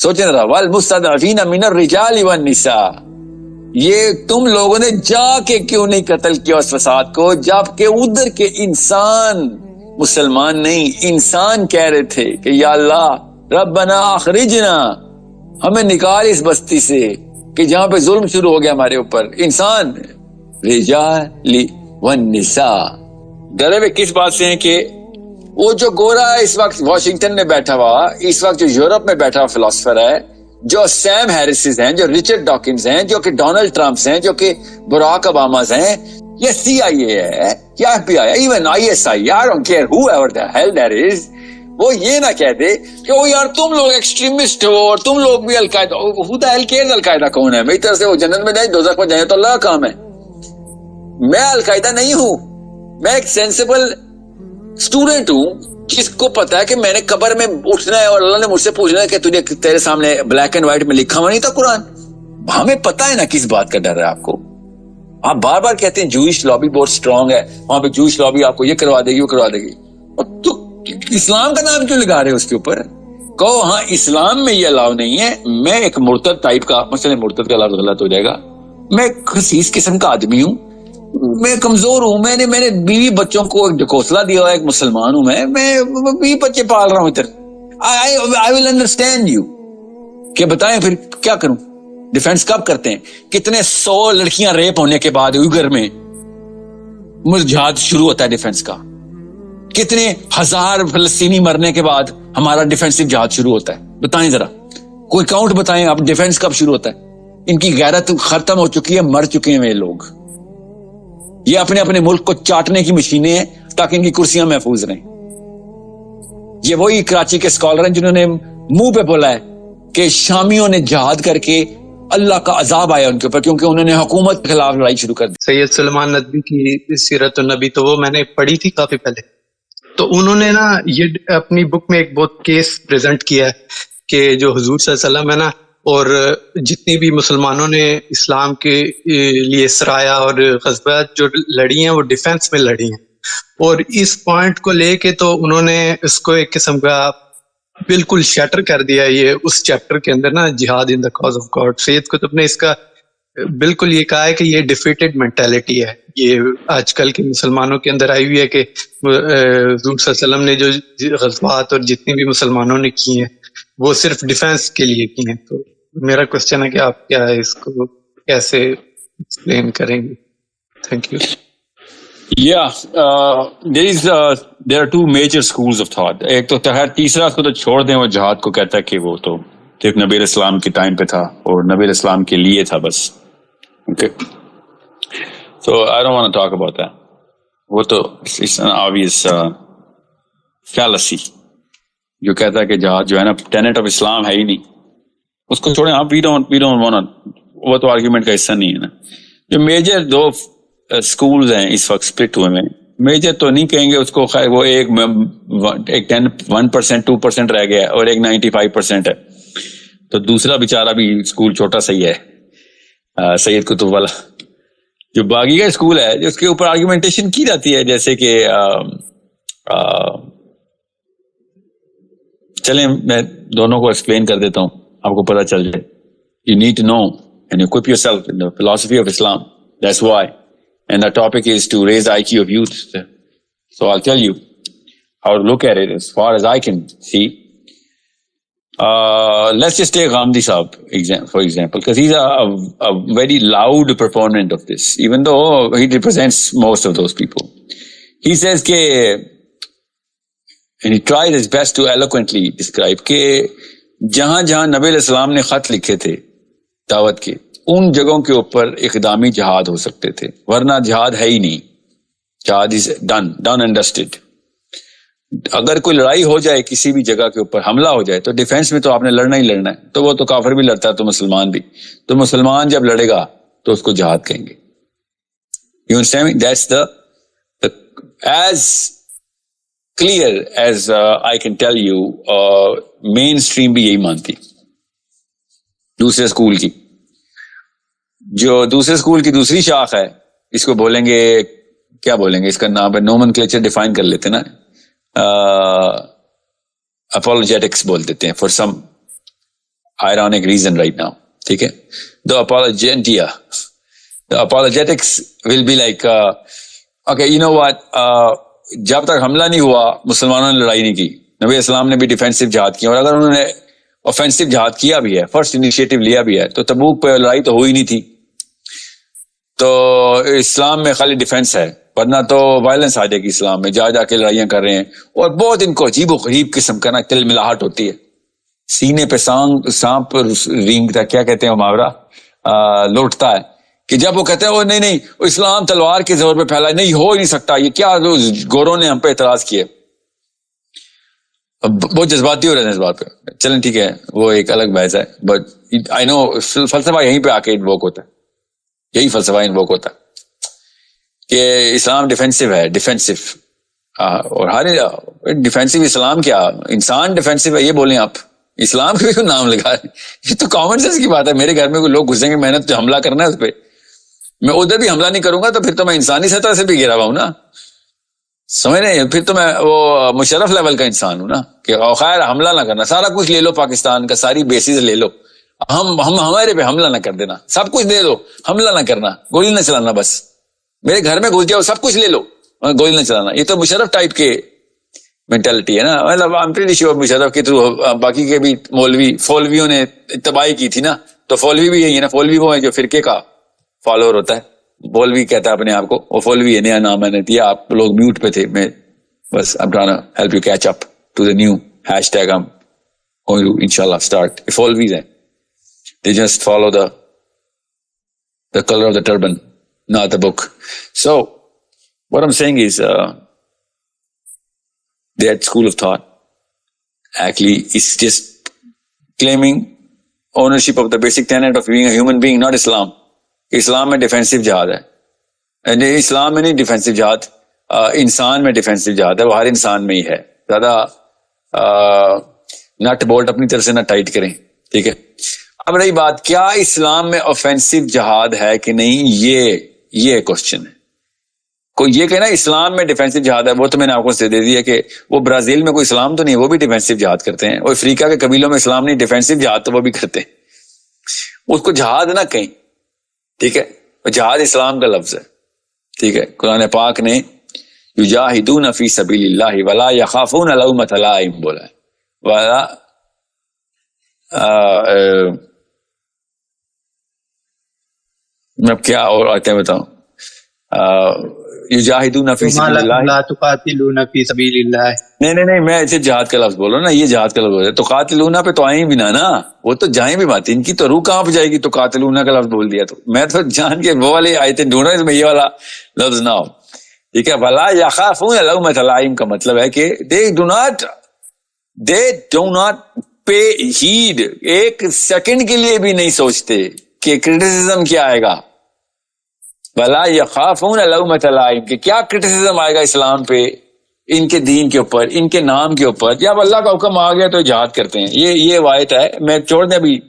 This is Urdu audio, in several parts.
سوچیں ذرا، والمستضعفین من الرجال والنساء، یہ تم لوگوں نے جا کے کیوں نہیں قتل کیا اس فساد کو، جبکہ ادھر کے انسان، مسلمان نہیں انسان کہہ رہے تھے کہ یا اللہ ربنا اخرجنا، ہمیں نکال اس بستی سے کہ جہاں پہ ظلم شروع ہو گیا ہمارے اوپر. انسان رجال والنساء ڈرے ہوئے کس بات سے ہیں کہ وہ جو گورا ہے اس وقت واشنگٹن میں بیٹھا ہوا، اس وقت جو یورپ میں بیٹھا ہوا فلاسفر ہے، جو سیم ہیرسز ہیں، جو رچرڈ ڈاکنز ہیں، جو کہ ڈونلڈ ٹرمپس ہیں، جو کہ براک اوباماز ہیں، یہ سی آئی اے ہے یا F B I, even I S I, I don't care whoever the hell that is، وہ یہ نہ کہہ دے کہ وہ یار تم لوگ ایکسٹریمسٹ ہو اور تم لوگ بھی القاعدہ. who the hell cares القاعدہ کون ہے؟ میری طرف سے وہ جنت میں جائے دوزخ میں جائے تو اللہ کا کام ہے. میں القاعدہ نہیں ہوں، میں ایک سینسیبل اسٹوڈنٹ ہوں جس کو پتا ہے کہ میں نے قبر میں اٹھنا ہے اور اللہ نے مجھ سے پوچھنا ہے کہ تجھے تیرے سامنے بلیک اینڈ وائٹ میں لکھا ہوا نہیں تھا قرآن. ہمیں پتا ہے نا کس بات کا ڈر ہے آپ کو. آپ بار بار کہتے ہیں جوئش لابی بہت اسٹرانگ ہے، وہاں پہ جوئش لابی آپ کو یہ کروا دے گی وہ کروا دے گی، اور تو اسلام کا نام کیوں لگا رہے اس کے اوپر؟ کہو ہاں اسلام میں یہ الاؤ نہیں ہے. میں ایک مرتد ٹائپ کا، مثلا مرتد کا لفظ غلط ہو جائے گا، میں ایک خسیس قسم کا آدمی ہوں، میں کمزور ہوں، میں نے بیوی بچوں کو ایک ڈھکوسلا دیا ہوا، ایک مسلمان ہوں، میں 20 بچے پال رہا ہوں ادھر. I will understand you کہ بتائیں پھر کیا کروں. ڈیفینس کب کرتے ہیں؟ کتنے 100 لڑکیاں ریپ ہونے کے بعد اویغر میں جہاد شروع ہوتا ہے ڈیفینس کا. کتنے 1000 فلسطینی مرنے کے بعد ہمارا ڈیفینسو جہاد شروع ہوتا ہے. بتائیں ذرا کوئی کاؤنٹ بتائیں آپ، ڈیفینس کب شروع ہوتا ہے؟ ان کی غیرت ختم ہو چکی ہے، مر چکے ہیں یہ لوگ. یہ اپنے اپنے ملک کو چاٹنے کی مشینیں ہیں تاکہ ان کی کرسیاں محفوظ رہیں. یہ وہی کراچی کے اسکالر ہیں جنہوں نے منہ پہ بولا ہے کہ شامیوں نے جہاد کر کے اللہ کا عذاب آیا ان کے اوپر کیونکہ انہوں نے حکومت کے خلاف لڑائی شروع کر دی. سید سلیمان ندوی کی سیرت النبی تو وہ میں نے پڑھی تھی کافی پہلے، تو انہوں نے نا یہ اپنی بک میں ایک بہت کیس پریزنٹ کیا ہے کہ جو حضور صلی اللہ علیہ وسلم ہے نا، اور جتنی بھی مسلمانوں نے اسلام کے لیے سرایا اور غزوات جو لڑی ہیں وہ ڈیفینس میں لڑی ہیں. اور اس پوائنٹ کو لے کے تو انہوں نے اس کو ایک قسم کا بالکل شیٹر کر دیا. یہ اس چیپٹر کے اندر نا جہاد ان دا کاز آف گاڈ، سید قطب نے اس کا بالکل یہ کہا ہے کہ یہ ڈیفیٹڈ مینٹیلٹی ہے، یہ آج کل کے مسلمانوں کے اندر آئی ہوئی ہے کہ حضور صلی اللہ علیہ وسلم نے جو غزوات اور جتنی بھی مسلمانوں نے کی ہیں وہ صرف ڈیفینس کے لیے کی ہیں. تو میرا کوشچن ہے کہ آپ کیا ہے اس کو کیسے ایکسپلین کریں گے؟ Thank you. there are two major schools of thought. ایک تو تیسرا اس کو تو چھوڑ دیں، وہ جہاد کو کہتا ہے کہ وہ تو صرف نبی علیہ السلام کے ٹائم پہ تھا اور نبی علیہ السلام کے لیے تھا بس. Okay. So I don't want to talk about that. وہ تو it's an obvious fallacy جو کہتا ہے کہ جہاد جو ہے نا ٹینٹ آف اسلام ہے ہی نہیں. اس کو چھوڑیں آپ. we don't want to، وہ تو آرگیومنٹ کا حصہ نہیں ہے نا. جو میجر 2 اسکولز ہیں اس وقت اسپلٹ ہوئے میں، میجر تو نہیں کہیں گے اس کو، خیر وہ ایک 1% 2% رہ گیا اور ایک 95% ہے. تو دوسرا بیچارہ بھی اسکول چھوٹا سا ہی ہے، سید قطب والا. جو باقی کا اسکول ہے جس کے اوپر آرگیومنٹیشن کی جاتی ہے، جیسے کہ چلیں میں دونوں کو ایکسپلین کر دیتا ہوں آپ کو پتہ چل جائے. You need to know and equip yourself in the philosophy of Islam. That's why. And the topic is to raise the IQ of youth. So I'll tell you how to look at it as far as I can see. Let's just take Ghamdi Saab for example, because he's a very loud proponent of this, even though he represents most of those people. He says ke, and he tried his best to eloquently describe کہ جہاں جہاں نبی علیہ السلام نے خط لکھے تھے دعوت کے، ان جگہوں کے اوپر اقدامی جہاد ہو سکتے تھے، ورنہ جہاد ہے ہی نہیں. جہاد از ڈن اینڈ ڈسٹڈ. اگر کوئی لڑائی ہو جائے کسی بھی جگہ کے اوپر، حملہ ہو جائے، تو ڈیفینس میں تو آپ نے لڑنا ہی لڑنا ہے. تو وہ تو کافر بھی لڑتا ہے تو مسلمان بھی، تو مسلمان جب لڑے گا تو اس کو جہاد کہیں گے. You understand me? That's the as clear as I can tell you. Mainstream بھی یہی مانتی. دوسرے اسکول کی جو دوسرے اسکول کی دوسری شاخ ہے، اس کو بولیں گے، کیا بولیں گے، اس کا نام ہے نومنکلیچر ڈیفائن کر لیتے نا، اپولوجیٹکس بول دیتے ہیں. For some ironic reason right now. ٹھیک ہے. The apologetics will be like okay, you know what, جب تک حملہ نہیں ہوا مسلمانوں نے لڑائی نہیں کی. نبی اسلام نے بھی ڈیفینسو جہاد کیا, اور اگر انہوں نے اوفینسو جہاد کیا بھی ہے, فرسٹ انیشیٹو لیا بھی ہے, تو تبوک پہ لڑائی تو ہوئی نہیں تھی. تو اسلام میں خالی ڈیفینس ہے, ورنہ تو وائلنس آ جائے گی اسلام میں. جا کے لڑائیاں کر رہے ہیں, اور بہت ان کو عجیب و غریب قسم کا نا تل ملاہٹ ہوتی ہے. سینے پہ سانپ رینگتا, کیا کہتے ہیں وہ محاورہ, لوٹتا ہے, کہ جب وہ کہتے ہیں وہ نہیں وہ اسلام تلوار کے زور پہ پھیلا, نہیں ہو ہی نہیں سکتا, یہ کیا گوروں نے ہم پہ اعتراض کیے. بہت جذباتی ہو رہے ہیں اس بات پہ. چلیں ٹھیک ہے, وہ ایک الگ بحث ہے, بٹ آئی نو فلسفہ یہیں پہ آ کے انووک ہوتا ہے, یہی فلسفہ انووک ہوتا ہے کہ اسلام ڈیفینسو ہے, ڈیفینسو. اور ہر ڈیفینسو اسلام کیا, انسان ڈیفینسو ہے یہ بولیں آپ, اسلام کا بھی کوئی نام لگا ہے. یہ تو کامن سینس کی بات ہے. میرے گھر میں کوئی لوگ گھسیں گے, میں نے تو حملہ کرنا ہے اس پہ, میں ادھر بھی حملہ نہیں کروں گا تو پھر تو میں انسانی سطح سے بھی گرا ہوا ہوں نا, سمجھ رہے ہیں, پھر تو میں وہ مشرف لیول کا انسان ہوں نا, کہ خیر حملہ نہ کرنا, سارا کچھ لے لو پاکستان کا, ساری بیسز لے لو, ہم ہمارے پہ حملہ نہ کر دینا, سب کچھ دے دو, حملہ نہ کرنا, گولی نہ چلانا, بس میرے گھر میں گھس جاؤ, سب کچھ لے لو, گولی نہ چلانا. یہ تو مشرف ٹائپ کے مینٹلٹی ہے نا. مطلب I'm pretty sure مشرف کے تھرو باقی کے بھی فولویوں نے تباہی کی تھی نا, تو فولوی بھی یہی ہے نا. فولوی وہ ہے جو فرقے کا فالوور ہوتا ہے, فولوی کہتا ہے اپنے آپ کو, وہ فولوی ہے, نیا نام میں نے دیا. آپ لوگ میوٹ پہ تھے, میں بس I'm trying to help you catch up to the new hashtag I'm going to inshallah start. فولویز ہیں, they just follow the color of the turban, not the book. So what I'm saying is that school of thought actually is just claiming ownership of the basic tenet of being a human being, not Islam. اسلام میں ڈیفینسو جہاد ہے, اسلام میں نہیں ڈیفینسو جہاد, انسان میں ڈیفینسو جہاد ہے, وہ ہر انسان میں ہی ہے. زیادہ نٹ بولٹ اپنی طرف سے نہ ٹائٹ کریں, ٹھیک ہے. اب رہی بات کیا اسلام میں اوفینسو جہاد ہے کہ نہیں, یہ کوشچن ہے. کوئی یہ کہنا اسلام میں ڈیفینسو جہاد ہے, وہ تو میں نے آپ کو سے دے دیا کہ وہ برازیل میں کوئی اسلام تو نہیں, وہ بھی ڈیفینسو جہاد کرتے ہیں. اور افریقہ کے قبیلوں میں اسلام نہیں, ڈیفینسو جہاد تو وہ بھی کرتے ہیں. اس کو جہاد نہ کہیں, ٹھیک ہے. جہاد اسلام کا لفظ ہے, ٹھیک ہے. قرآن پاک نے یجاہدون فی سبیل اللہ ولا یخافون لومۃ لائم بولا ہے, ولا میں کیا اور آتے ہیں بتاؤں, یجاہدون فی سبیل اللہ, لا تقاتلون فی سبیل اللہ. نہیں میں ایسے جہاد کا لفظ بول رہا ہوں نا, یہ جہاد کا لفظ بول رہا ہے. تو قاتلون پہ تو آئیں بھی نا, وہ تو جائیں بھی بات, ان کی تو روح کہاں پہ جائے گی. تو قاتلون کا لفظ بول دیا, تو میں تو جان کے وہ والے آیتیں ڈھونڈ رہا ہوں, اس میں یہ والا لفظ نہ ہو, ٹھیک ہے. ولا یخافون لومۃ لائم کا مطلب ہے کہ they do not pay heed, ایک سیکنڈ کے لیے بھی نہیں سوچتے کہ کرٹیسزم کیا آئے گا. ولا یخافون لومۃ لائم, کہ کیا کرٹیسزم آئے گا اسلام پہ, ان کے دین کے اوپر, ان کے نام کے اوپر. جب اللہ کا حکم آ گیا تو جہاد کرتے ہیں. یہ آیت ہے, میں چھوڑ دیں ابھی.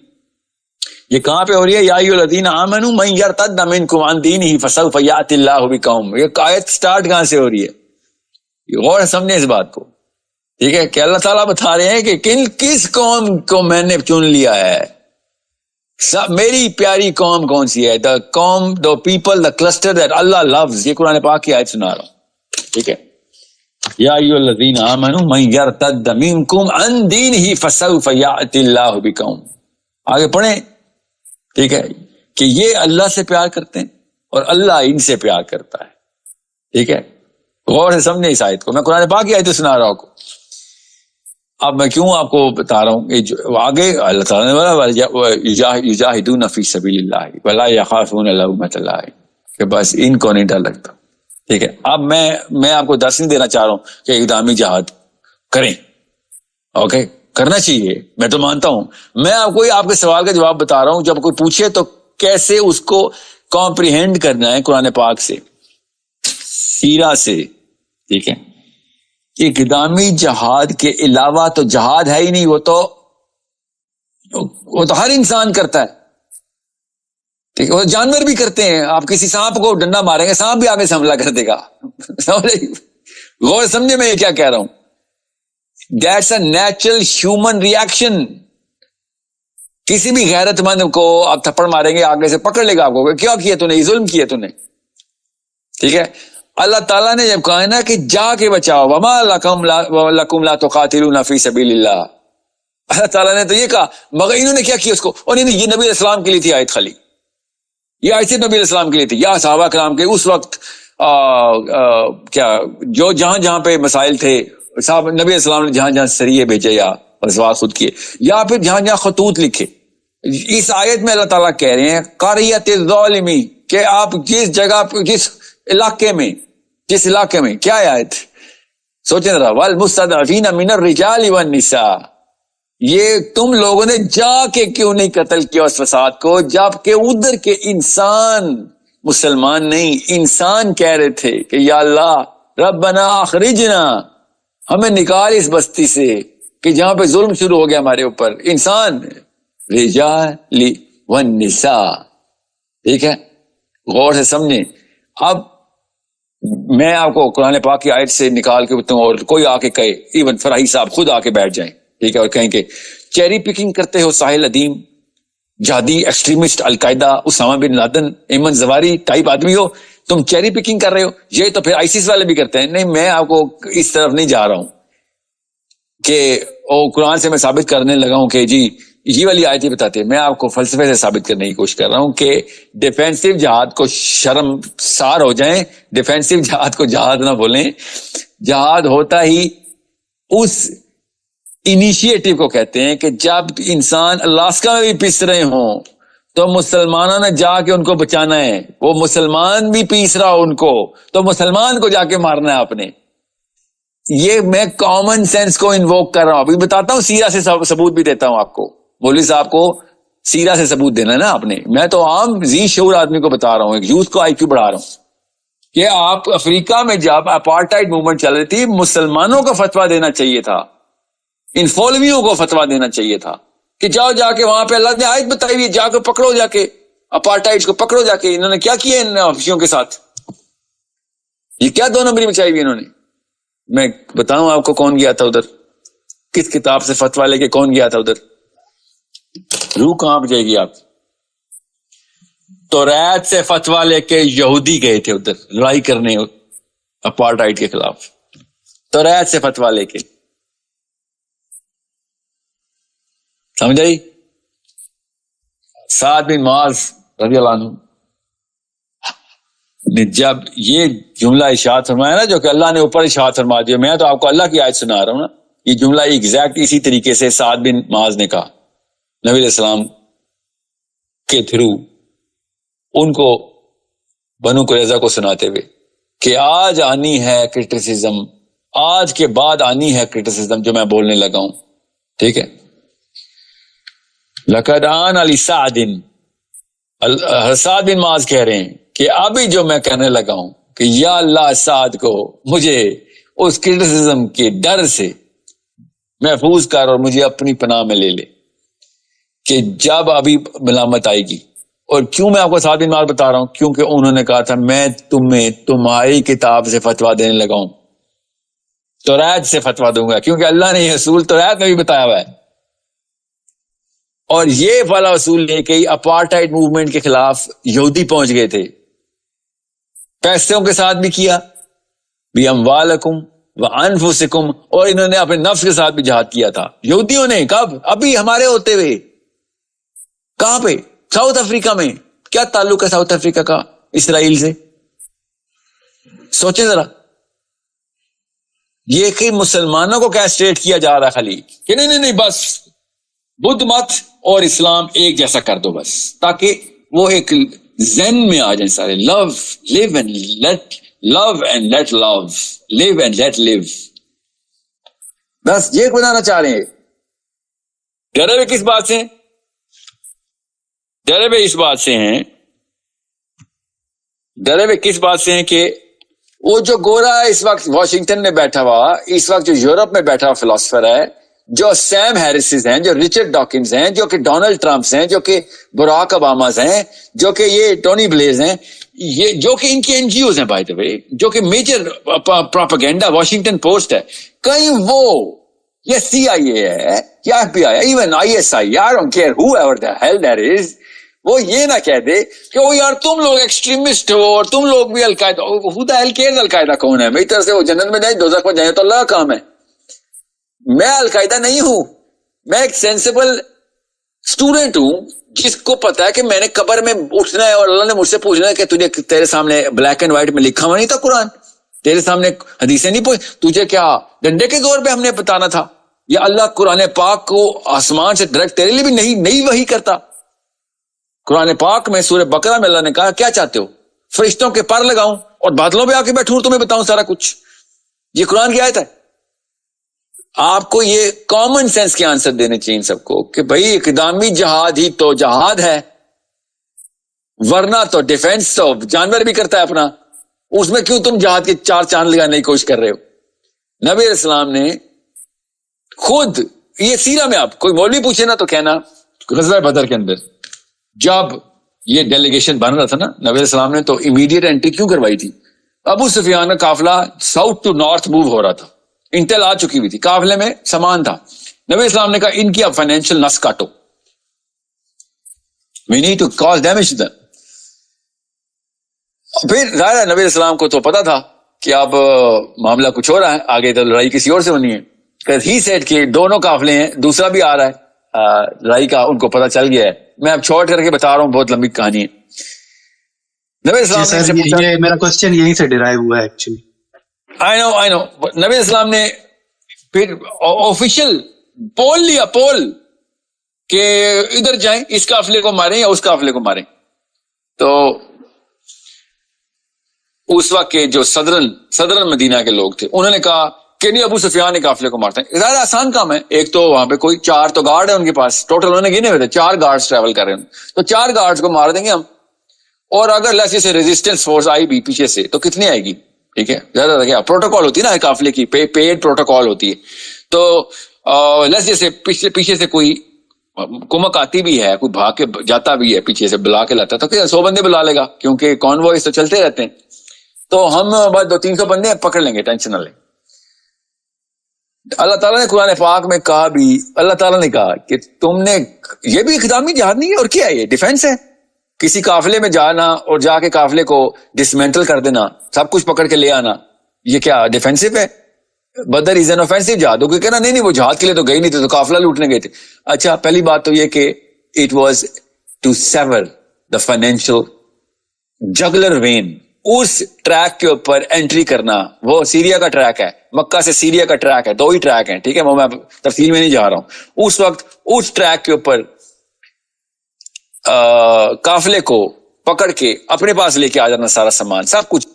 یہ کہاں پہ ہو رہی ہے, یا ایھا الذین آمنوا من یرتد منکم عن دینہ فسوف یأتی اللہ بقوم. یہ آیت سٹارٹ کہاں سے ہو رہی ہے, غور سمجھیں اس بات کو, ٹھیک ہے. کہ اللہ تعالیٰ بتا رہے ہیں کہ کس قوم کو میں نے چن لیا ہے. میری پیاری قوم کون سی ہے, the قوم, the people, the cluster that Allah loves. یہ قرآن پاک کی آیت سنا رہا ہوں, ٹھیک ہے. یا ایھا الذین آمنوا من یرتد منکم عن دینہ فسوف یأتی اللہ بقوم. آگے پڑھیں, ٹھیک ہے, کہ یہ اللہ سے پیار کرتے ہیں اور اللہ ان سے پیار کرتا ہے, ٹھیک ہے. غور سے سمجھیں اس آیت کو, میں قرآن پاک کی آیت سنا رہا ہوں. اب میں کیوں آپ کو بتا رہا ہوں, آگے اللہ تعالیٰ نے یجاہدون فی سبیل اللہ ولا یخافون لومۃ لائم, کہ بس ان کو نہیں ڈر لگتا, ٹھیک ہے. اب میں آپ کو درس نہیں دینا چاہ رہا ہوں کہ اقدامی جہاد کریں, اوکے, کرنا چاہیے, میں تو مانتا ہوں. میں آپ کے سوال کا جواب بتا رہا ہوں. جب کوئی پوچھے تو کیسے اس کو کمپریہینڈ کرنا ہے قرآن پاک سے, سیرہ سے, ٹھیک ہے. اقدامی جہاد کے علاوہ تو جہاد ہے ہی نہیں, وہ تو ہر انسان کرتا ہے, ٹھیک ہے. وہ جانور بھی کرتے ہیں. آپ کسی سانپ کو ڈنڈا ماریں گے, سانپ بھی آگے سے حملہ کر دے گا. غور سمجھے میں یہ کیا کہہ رہا ہوں. That's a natural human reaction. کسی بھی غیرت مند کو آپ تھپڑ ماریں گے آگے سے پکڑ لے گا آپ کو، کیا کیا تو نے، ظلم کیا تو نے. ٹھیک ہے. اللہ تعالیٰ نے جب کہا نا کہ جا کے بچاؤ، وما لکم لا تقاتلون فی سبیل اللہ، اللہ تعالیٰ نے تو یہ کہا، مگر انہوں نے کیا کیا اس کو، اور نہیں یہ نبی علیہ السلام کے لیے تھی آیت، خالی یہ آیت نبی علیہ السلام کے لیے تھی، یا صحابہ کرام کے اس وقت کیا جو جہاں جہاں پہ مسائل تھے، صاحب نبی علیہ السلام نے جہاں جہاں سریے بھیجے یا رسوا خود کیے، یا پھر جہاں جہاں خطوط لکھے. اس آیت میں اللہ تعالیٰ کہہ رہے ہیں قریۃ الظالمی، کہ آپ جس جگہ جس علاقے میں کیا آیت سوچیں ذرا، والمستضعفین من الرجال والنساء، یہ تم لوگوں نے جا کے کیوں نہیں قتل کیا اس فساد کو، جبکہ ادھر کے انسان، مسلمان نہیں انسان کہہ رہے تھے کہ یا اللہ ربنا اخرجنا، ہمیں نکال اس بستی سے کہ جہاں پہ ظلم شروع ہو گیا ہمارے اوپر، انسان، رجال والنساء. ٹھیک ہے، غور سے سمجھیں. اب میں آپ کو قرآن پاک کی آیت سے نکال کے بتاؤں، اور کوئی آ کے کہے، ایون فراہی صاحب خود آ کے بیٹھ جائیں، ٹھیک ہے، اور کہیں کہ چیری پکنگ کرتے ہو ساحل ادیم، جہادی extremist, Al Qaeda, Osama bin Laden, Ayman Zawahiri type آدمی ہو، تم چیری پکنگ کر رہے ہو. یہ تو پھر آئیسس والے بھی کرتے ہیں. نہیں، میں آپ کو اس طرف نہیں جا رہا ہوں کہ قرآن سے میں ثابت کرنے لگا ہوں کہ جی یہ والی آیتیں بتاتے ہیں. میں آپ کو فلسفے سے ثابت کرنے کی کوشش کر رہا ہوں کہ ڈیفینسو جہاد کو شرم سار ہو جائیں، ڈیفینسو جہاد کو جہاد نہ بولیں. جہاد ہوتا ہی اس انیشیٹو کو کہتے ہیں کہ جب انسان الاسکا میں بھی پیس رہے ہوں تو مسلمانوں نے جا کے ان کو بچانا ہے، وہ مسلمان بھی پیس رہا ہو ان کو تو مسلمان کو جا کے مارنا ہے آپ نے. یہ میں کامن سینس کو انووک کر رہا ہوں. ابھی بتاتا ہوں، سیرہ سے ثبوت بھی دیتا ہوں آپ کو. مولوی صاحب کو سیرہ سے ثبوت دینا ہے نا آپ نے، میں تو عام ذی شعور آدمی کو بتا رہا ہوں، ایک یوتھ کو آئی کیو بڑھا رہا ہوں کہ آپ افریقہ میں جب اپارٹائڈ موومنٹ چل رہی تھی، مسلمانوں کو فتویٰ دینا چاہیے تھا، ان فولویوں کو فتویٰ دینا چاہیے تھا کہ جاؤ جا کے وہاں پہ اللہ نے آیت بتائی ہوئی، جا کے پکڑو، جا کے اپارٹائڈ کو پکڑو جا کے. انہوں نے کیا کیا ان حبشیوں کے ساتھ، یہ کیا دو نمبری مچائی ہوئی انہوں نے. میں بتاؤں آپ کو کون گیا تھا ادھر، کس کتاب سے فتویٰ لے کے کون گیا تھا ادھر، روح کہاں پہ جائے گی آپ. توریت سے فتویٰ لے کے یہودی گئے تھے ادھر لڑائی کرنے اپارٹائڈ کے خلاف، توریت سے فتویٰ لے کے. سمجھ آئی. سعد بن معاذ رضی اللہ عنہ نے جب یہ جملہ ارشاد فرمایا نا، جو کہ اللہ نے اوپر ارشاد فرما دیا، میں تو آپ کو اللہ کی آیت سنا رہا ہوں نا، یہ جملہ ایگزیکٹ اسی طریقے سے سعد بن معاذ نے کہا نبی علیہ السلام کے تھرو ان کو، بنو قریظہ کو سناتے ہوئے کہ آج آنی ہے کرٹیسزم، آج کے بعد آنی ہے کرٹیسزم جو میں بولنے لگا ہوں. ٹھیک ہے. لقد آن علی سعد، سعد بن معاذ کہہ رہے ہیں کہ ابھی جو میں کہنے لگا ہوں کہ یا اللہ سعد کو مجھے اس کرٹیسزم کے ڈر سے محفوظ کر اور مجھے اپنی پناہ میں لے لے کہ جب ابھی ملامت آئے گی. اور کیوں میں آپ کو سعد بن معاذ بتا رہا ہوں، کیونکہ انہوں نے کہا تھا میں تمہیں تمہاری کتاب سے فتویٰ دینے لگا ہوں، توریت سے فتویٰ دوں گا، کیونکہ اللہ نے یہ اصول توریت میں بھی بتایا ہوا ہے. اور یہ والا اصول لے کے اپارٹائڈ موومنٹ کے خلاف یہودی پہنچ گئے تھے، پیسوں کے ساتھ بھی کیا، بِأَمْوَالِكُمْ وَأَنفُسِكُمْ، اور انہوں نے اپنے نفس کے ساتھ بھی جہاد کیا تھا یہودیوں نے. کب؟ ابھی ہمارے ہوتے ہوئے. کہاں پہ؟ ساؤتھ افریقہ میں. کیا تعلق ہے ساؤتھ افریقہ کا اسرائیل سے؟ سوچیں ذرا. یہ کہ مسلمانوں کو کیسٹریٹ کیا جا رہا ہے خالی کہ نہیں بس بدھ مت اور اسلام ایک جیسا کر دو بس، تاکہ وہ ایک ذہن میں آ جائیں سارے. لو، live and let love and let love, live and let live. بس یہ بنانا چاہ رہے ہیں. ڈرے ہوئے کس بات سے؟ ڈرے ہوئے اس بات سے ہیں، ڈرے ہوئے کس بات سے ہیں کہ وہ جو گورا ہے اس وقت واشنگٹن میں بیٹھا ہوا، اس وقت جو یورپ میں بیٹھا ہوا فلاسفر ہے، جو سیم ہیرسز ہیں، جو رچرڈ ڈاکنز ہیں، جو کہ ڈونلڈ ٹرمپس ہیں، جو کہ براک اوباماز ہیں، جو کہ یہ ٹونی بلیئرز ہیں، یہ جو کہ ان کی این جی اوز ہیں بائی دا وے، جو کہ میجر پروپیگنڈا واشنگٹن پوسٹ ہے، کہیں وہ یہ CIA ہے یا FBI ہے, even ISI, I don't care whoever the hell that is, وہ یہ نہ کہہ دے کہ وہ یار تم لوگ ایکسٹریمسٹ ہو اور تم لوگ بھی القاعدہ. who the hell cares القاعدہ کون ہے؟ میری طرف سے وہ جنت میں جائیں دوزخ میں جائیں تو اللہ کا کام ہے. میں القاعدہ نہیں ہوں, میں ایک سینسیبل اسٹوڈنٹ ہوں جس کو پتا ہے کہ میں نے قبر میں اٹھنا ہے اور اللہ نے مجھ سے پوچھنا ہے کہ تجھے تیرے سامنے بلیک اینڈ وائٹ میں لکھا ہوا نہیں تھا قرآن, تیرے سامنے حدیثیں نہیں پوچھ, تجھے کیا ڈنڈے کے زور پہ ہم نے بتانا تھا؟ یا اللہ قرآن پاک کو آسمان سے ڈائریکٹ تیرے لیے بھی نہیں وحی کرتا؟ قرآن پاک میں سورہ بقرہ میں اللہ نے کہا کیا چاہتے ہو, فرشتوں کے پر لگاؤں اور بادلوں پہ آ کے بیٹھوں تمہیں بتاؤں سارا کچھ؟ یہ قرآن کی آیت ہے. آپ کو یہ کامن سینس کے آنسر دینے چاہیے سب کو کہ بھائی اقدامی جہاد ہی تو جہاد ہے, ورنہ تو ڈیفینس تو جانور بھی کرتا ہے اپنا, اس میں کیوں تم جہاد کے 4 چاند لگانے کی کوشش کر رہے ہو؟ نبی علیہ السلام نے خود, یہ سیرہ میں آپ کوئی مولوی پوچھے نا تو کہنا غزوہ بدر کے اندر جب یہ ڈیلیگیشن بن رہا تھا نا, نبی علیہ السلام نے تو امیڈیٹ انٹری کیوں کروائی تھی؟ ابو سفیان کا قافلہ ساؤتھ ٹو نارتھ موو ہو رہا تھا, انٹل آ چکی ہوئی تھی, قافلے میں سامان تھا. نبی علیہ السلام نے کہا ان کی اب فائنینشیل نس کاٹو, we need to cause damage to them. پھر ظاہر ہے نبی علیہ السلام کو تو پتا تھا کہ اب معاملہ کچھ ہو رہا ہے, آگے تو لڑائی کسی اور سے ہونی ہے. ہی سیڈ کہ دونوں قافلے ہیں, دوسرا بھی آ رہا ہے لڑائی کا, ان کو پتا چل گیا ہے. میں اب چھوٹ کر کے بتا رہا ہوں, بہت لمبی کہانی ہے. نبی علیہ السلام نے پوچھا, میرا کوسچن یہیں سے ڈرائیو ہوا ہے ایکچولی. I know. نبی علیہ السلام نے پھر آفیشیل پول لیا, پول کہ ادھر جائیں, اس قافلے کو ماریں یا اس قافلے کو ماریں. تو اس وقت کے جو صدرن مدینہ کے لوگ تھے انہوں نے کہا کہ نہیں, ابو سفیان کے قافلے کو مارتے ہیں. ظاہر آسان کام ہے, ایک تو وہاں پہ کوئی 4 تو گارڈ ہے ان کے پاس, ٹوٹل انہوں نے گنے ہوئے تھے 4 گارڈز ٹریول کر رہے ہیں, تو 4 گارڈز کو مار دیں گے ہم. اور اگر لیٹس سے ریزسٹنس فورس آئی بھی پیچھے سے تو کتنی آئے گی؟ ٹھیک ہے, زیادہ کیا پروٹوکال ہوتی ہے نا قافلے کی, پیڈ پروٹوکال ہوتی ہے. تو لیٹس سے پیچھے سے کوئی کمک آتی بھی ہے, کوئی بھاگ کے جاتا بھی ہے پیچھے سے بلا کے لاتا, تو 100 بندے بلا لے گا کیونکہ کانوائز تو چلتے رہتے ہیں. تو ہم بس 200-300 بندے پکڑ لیں گے, ٹینشن نہ لیں. اللہ تعالیٰ نے قرآن پاک میں کہا بھی, اللہ تعالیٰ نے کہا کہ تم نے, یہ بھی اقدامی جہاد نہیں ہے, اور کیا ہے یہ ڈیفینس ہے. کسی قافلے میں جانا اور جا کے قافلے کو ڈسمینٹل کر دینا, سب کچھ پکڑ کے لے آنا, یہ کیا ڈیفینسو ہے؟ بدر از این آفینسو جہاد. ہو کہنا نہیں وہ جہاد کے لیے تو گئی نہیں تھے, تو قافلہ لوٹنے گئے تھے. اچھا, پہلی بات تو یہ کہ it was to sever the financial jugular vein. اس ٹریک کے اوپر انٹری کرنا, وہ سیریا کا ٹریک ہے, مکہ سے سیریا کا ٹریک ہے, 2 ہی ٹریک ہیں, ٹھیک ہے, وہ میں تفصیل میں نہیں جا رہا ہوں. اس وقت اس ٹریک کے اوپر قافلے کو پکڑ کے اپنے پاس لے کے آ جانا, سارا سامان سب کچھ.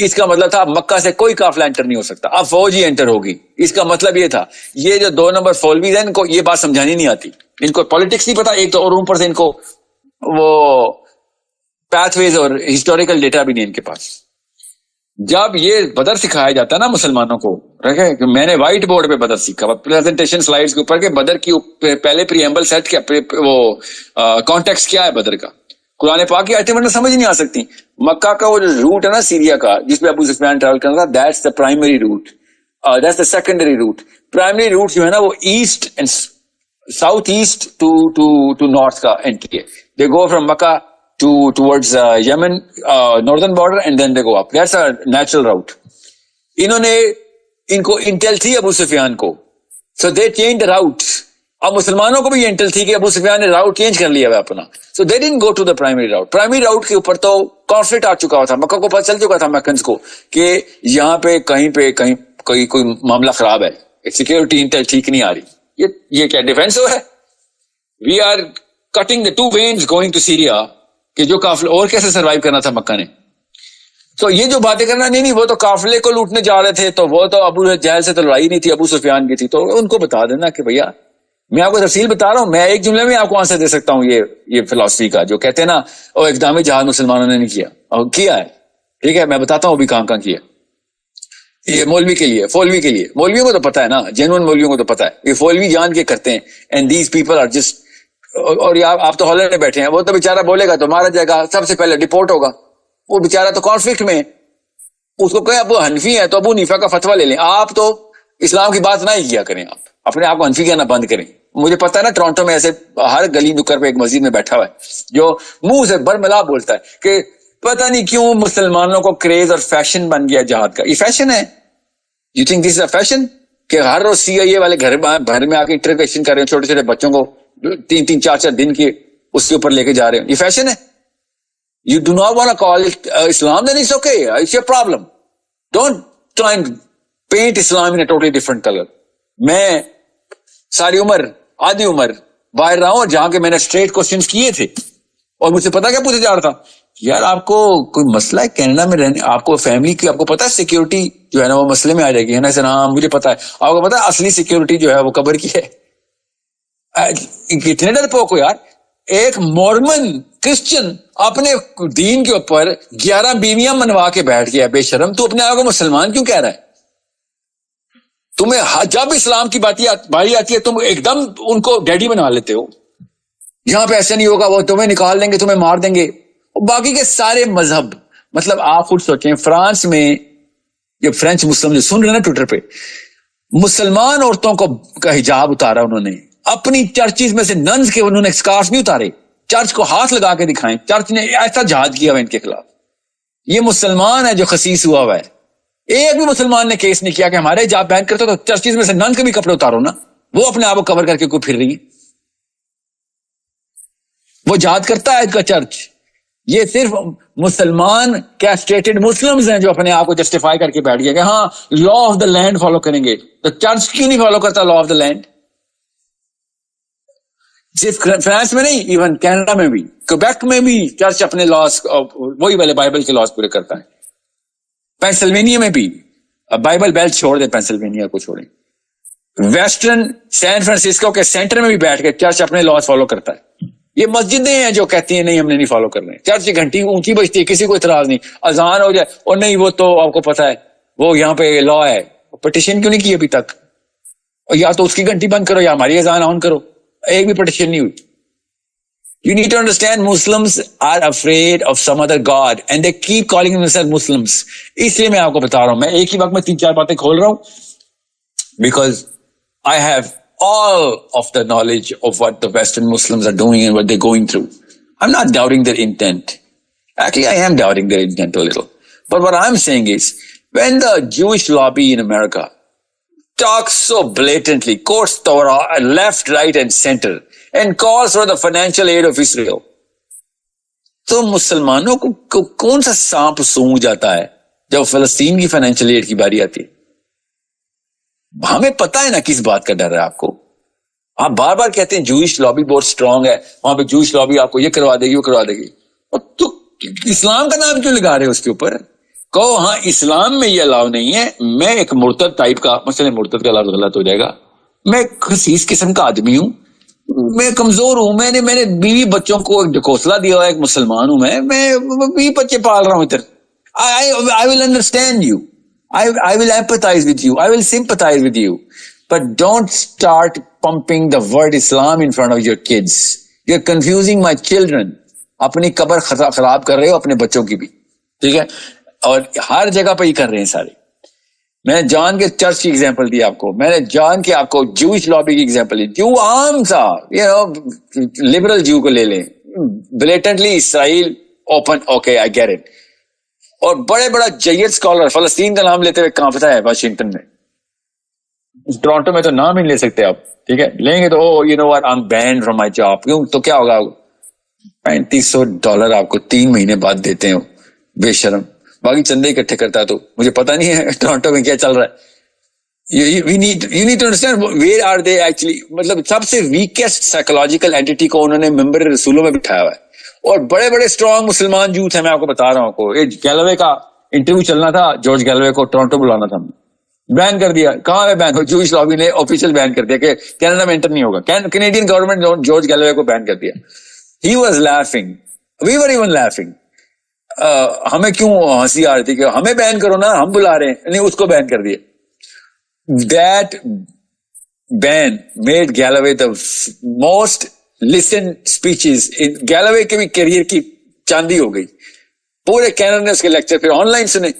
اس کا مطلب تھا مکہ سے کوئی قافلہ انٹر نہیں ہو سکتا, اب فوج ہی انٹر ہوگی. اس کا مطلب یہ تھا. یہ جو 2 نمبر فولویز ہیں, ان کو یہ بات سمجھانی نہیں آتی, ان کو پالیٹکس نہیں پتا ایک تو, اور اوپر سے ان کو وہ پیتھ ویز اور ہسٹوریکل ڈیٹا بھی نہیں ان کے پاس. جب یہ بدر سکھایا جاتا ہے نا مسلمانوں کو, رکھے کہ میں نے وائٹ بورڈ پہ بدر سیکھا, پریزنٹیشن سلائیڈز کے اوپر کہ بدر کی پہلے پریمبل سیٹ کیا, وہ کانٹیکسٹ کیا ہے بدر کا, قرآن پاک کی آیتیں ورنہ سمجھ نہیں آ سکتی. مکہ کا وہ جو روٹ ہے نا سیریا کا, جس پہ ابو سفیان ٹریول کرنا تھا, that's the primary route, that's the secondary route. Primary route جو ہے نا وہ east and south east to north کا انٹری ہے. They go from Mecca towards Yemen northern border and then they go up. That's a natural route. ان کو انٹل تھی ابو سفیان کو, so they changed the route. اب مسلمانوں کو بھی یہ انٹل تھی کہ ابو سفیان نے راؤٹ چینج کر لیا ہے اپنا, so they didn't go to the primary route. primary route کے اوپر تو کانفلکٹ آ چکا تھا, مکہ کو پتہ چل چکا تھا میکنز کو کہ یہاں پہ کہیں کوئی معاملہ خراب ہے, سیکورٹی انٹل ٹھیک نہیں آ رہی. یہ کیا ڈیفینس ہے؟ we are cutting the 2 veins going to Syria کہ جو قافلے, اور کیسے سروائیو کرنا تھا مکہ نے. تو یہ جو باتیں کرنا, نہیں وہ تو قافلے کو لوٹنے جا رہے تھے, تو وہ تو ابو جہل سے تو لڑائی نہیں تھی, ابو سفیان کی تھی. تو ان کو بتا دینا کہ بھیا میں آپ کو تفصیل بتا رہا ہوں, میں ایک جملے میں آپ کو آنسر دے سکتا ہوں یہ فلسفی کا, جو کہتے ہیں نا وہ اقدامی جہاد مسلمانوں نے نہیں کیا, اور کیا ہے. ٹھیک ہے, میں بتاتا ہوں ابھی کہاں کیا. یہ مولوی کے لیے, فولوی کے لیے, مولویوں کو تو پتا ہے نا, جینوئن مولویوں کو تو پتا ہے, یہ فولوی جان کے کرتے ہیں. And these people are just, اور آپ تو ہالینڈ میں بیٹھے ہیں, وہ تو بےچارا بولے گا تو مارا جائے گا, سب سے پہلے ڈپورٹ ہوگا. وہ بےچارا تو کانفلکٹ میں, اس کو کہیں ابو حنفی ہے تو ابو حنیفہ کا فتویٰ لے لیں. آپ تو اسلام کی بات نہ ہی کیا کریں, آپ اپنے آپ کو انفی کہنا بند کریں. مجھے پتا ہے نا ٹورانٹو میں ایسے ہر گلی نکر پہ ایک مسجد میں بیٹھا ہوا ہے جو منہ سے برملا بولتا ہے کہ پتہ نہیں کیوں مسلمانوں کو کریز اور فیشن بن گیا جہاد کا. یہ فیشن ہے؟ You think this is a fashion کہ ہر روز سی آئی اے والے گھر میں آ کے انٹروگیشن کر رہے ہیں چھوٹے چھوٹے بچوں کو 3-4 دن کے اس کے اوپر لے کے جا رہے ہیں, یہ فیشن ہے؟ You do not want to call it Islam, then it's okay. It's your problem. Don't try and paint Islam in a totally different color. میں ساری عمر آدھی عمر باہر رہا ہوں جہاں کے میں نے اسٹریٹ کوشچنس کیے تھے اور مجھ سے پتا کیا پوچھے جا رہا تھا, یار آپ کو کوئی مسئلہ ہے کینیڈا میں رہنے, آپ کو فیملی کی آپ کو پتا ہے سیکیورٹی جو ہے نا وہ مسئلے میں آ جائے گی ہے نا. ہاں مجھے پتا ہے. آپ کو پتا ہے اصلی سیکیورٹی جو ہے وہ قبر کی ہے. کتنے ڈرپوک ہو یار. ایک مورمن کرسچن اپنے دین کے اوپر 11 بیویاں منوا کے بیٹھ گیا, بے شرم. تو اپنے آپ کو مسلمان کیوں کہہ رہا ہے؟ تمہیں جب اسلام کی باری آتی ہے تم ایک دم ان کو ڈیڈی بنا لیتے ہو. یہاں پہ ایسا نہیں ہوگا, وہ تمہیں نکال دیں گے, تمہیں مار دیں گے. اور باقی کے سارے مذہب, مطلب آپ خود سوچیں فرانس میں یہ فرینچ مسلم جو سن رہے ہیں نا ٹویٹر پہ, مسلمان عورتوں کا حجاب اتارا انہوں نے اپنی چرچز میں سے. ننز کے انہوں نے اسکارف نہیں اتارے, چرچ کو ہاتھ لگا کے دکھائیں. چرچ نے ایسا جہاد کیا ہوا ان کے خلاف. یہ مسلمان ہے جو خسیس ہوا ہوا ہے. ایک بھی مسلمان نے کیس نہیں کیا کہ ہمارے حجاب بین کرتے تو چرچز میں سے نن کے بھی کپڑے اتارو نا. وہ اپنے آپ کو کور کر کے کوئی پھر رہی ہے, وہ جہاد کرتا ہے کا چرچ. یہ صرف مسلمان کیسٹریٹڈ مسلمز ہیں جو اپنے آپ کو جسٹیفائی کر کے بیٹھ گیا کہ ہاں law of the land follow کریں گے. تو چرچ کیوں نہیں فالو کرتا لا آف دا لینڈ؟ صرف فرانس میں نہیں, ایون کینیڈا میں بھی, کیبیک میں بھی چرچ اپنے لاس وہی والے بائبل کے لاس پورے کرتا ہے. پینسلوینیا میں بھی بائبل بیلٹ چھوڑ دیں, پینسلوینیا کو چھوڑیں. ویسٹرن سین فرانسسکو کے سینٹر میں بھی بیٹھ کے چرچ اپنے لاس فالو کرتا ہے. یہ مسجدیں ہیں جو کہتی ہیں نہیں ہم نے نہیں فالو کر رہے ہیں. چرچ کی گھنٹی اونچی بجتی ہے, کسی کو اعتراض نہیں. اذان ہو جائے اور نہیں وہ تو آپ کو پتا ہے وہ یہاں پہ لا ہے, پٹیشن کیوں نہیں کی ابھی تک؟ اور یا تو اس کی گھنٹی بند کرو یا ہماری اذان آن کرو. ایک بھی پٹیشن نہیں ہوئی. You need to understand Muslims are afraid of some other God and they keep calling themselves Muslims. اس لیے میں آپ کو بتا رہا ہوں, میں ایک ہی وقت میں 3-4 باتیں کھول رہا ہوں because I have all of the knowledge of what the Western Muslims are doing and what they're going through. I'm not doubting their intent. Actually, I am doubting their intent a little. But what I'm saying is, when the Jewish lobby in America talks so blatantly, quotes Torah left, right and center and calls for the financial aid of Israel, تو مسلمانوں کو کون سا سانپ سونگ جاتا ہے جب فلسطین کی فائنینشیل ایڈ کی باری آتی ہے؟ ہمیں پتا ہے نا کس بات کا ڈر ہے آپ کو. آپ بار بار کہتے ہیں جوئش لابی بہت اسٹرانگ ہے, وہاں پہ جوئش لابی آپ کو یہ کروا دے گی وہ کروا دے گی. اور تو اسلام کا نام کیوں لگا رہے ہو اس کے اوپر؟ کہو ہاں اسلام میں یہ الاؤ نہیں ہے. میں ایک مرتد ٹائپ کا, مثلا مرتد کا لفظ غلط ہو جائے گا, میں خسیس قسم کا آدمی ہوں, میں کمزور ہوں, میں نے بیوی بچوں کو ایک ڈھکوسلا دیا ہوا, ایک مسلمان ہوں, میں 20 بچے پال رہا ہوں ادھر. I will understand you. I will empathize with you. I will sympathize with you. But don't start pumping the word Islam in front of your kids. You're confusing my children. اپنی قبر خراب کر رہے ہو اپنے بچوں کی بھی, ٹھیک ہے؟ اور ہر جگہ پہ ہی کر رہے ہیں سارے. میں نے جان کے چرچ کی ایگزامپل دی آپ کو, میں نے جان کے آپ کو جوئش لابی کی ایگزامپل دی. جو عام سا لبرل جو کو لے لیں, blatantly Israel open, okay I get it. اور بڑے بڑا جید اسکالر فلسطین کا نام لیتے ہوئے کانپتا ہے واشنگٹن میں. ٹورانٹو میں تو نام ہی نہیں لے سکتے آپ, ٹھیک ہے؟ لیں گے تو oh you know what I am banned from my job. کیوں؟ تو کیا ہوگا, $3500 آپ کو 3 مہینے بعد دیتے ہیں, بے شرم. باقی چندے اکٹھے کرتا ہے. تو مجھے پتا نہیں ہے ٹورانٹو میں کیا چل رہا ہے. You need to understand where are they actually. مطلب سب سے ویکسٹ سائیکولوجیکل اینٹی کو انہوں نے ممبر رسولوں میں بٹھایا ہوا ہے, اور بڑے بڑے اسٹرانگ مسلمان یوتھ ہیں. میں آپ کو بتا رہا ہوں, کو گیلوے کا انٹرویو چلنا تھا, جارج گیلوے کو ٹورانٹو بلانا تھا, بین کر دیا. کہاں ہے بین؟ جوئش لابی نے آفیشیل بین کر دیا کہ کینیڈا میں انٹر نہیں ہوگا. کینیڈین گورنمنٹ جارج گیلوے کو بین کر دیا. He was laughing. We were even laughing. ہمیں کیوں ہنسی آ رہی تھی کہ ہمیں بین کرو نا, ہم بلا رہے ہیں. نہیں, اس کو بین کر دیا. That ban made Galloway the most listened speeches. Galloway کے بھی کیریئر کی چاندی ہو گئی. پورے کینیڈا نے اس کے لیکچر پھر آن لائن سنے,